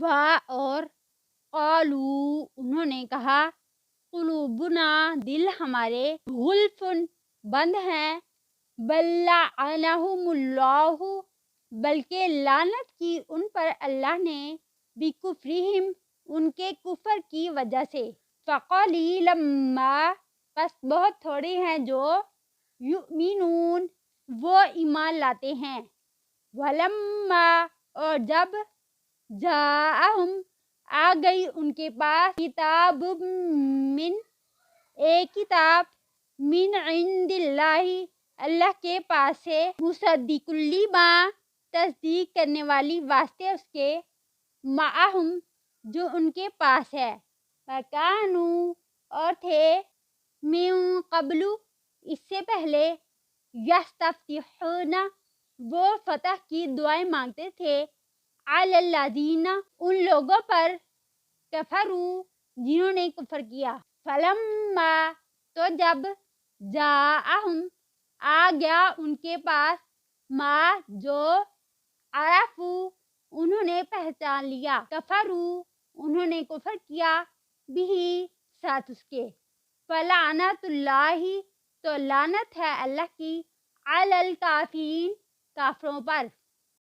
اور قالو انہوں نے کہا قلوبنا دل ہمارے غلفن بند ہیں، بل لعنہم اللہ بلکہ لعنت کی ان پر اللہ نے، بکفرہم ان کے کفر کی وجہ سے، فقلیلا ما پس بہت تھوڑے ہیں جو یؤمنون وہ ایمان لاتے ہیں، ولما اور جب جاءہم آ گئی ان کے پاس کتاب من ایک کتاب من عند اللہ اللہ کے پاس سے، مصدق لما تصدیق کرنے والی واسطے اس کے، معہم جو ان کے پاس ہے، فکانوا اور تھے، من قبل اس سے پہلے، یستفتحون وہ فتح کی دعائیں مانگتے تھے، علی الذین ان لوگوں پر، کفروا جنہوں نے کفر کیا، فلما تو جب جاءہم آ گیا ان کے پاس، ما جو عرفو انہوں نے پہچان لیا، کفروا انہوں نے کفر کیا، بھی ساتھ اس کے، فلعنت اللہ تو لعنت ہے اللہ کی، علی الکافرین کافروں پر،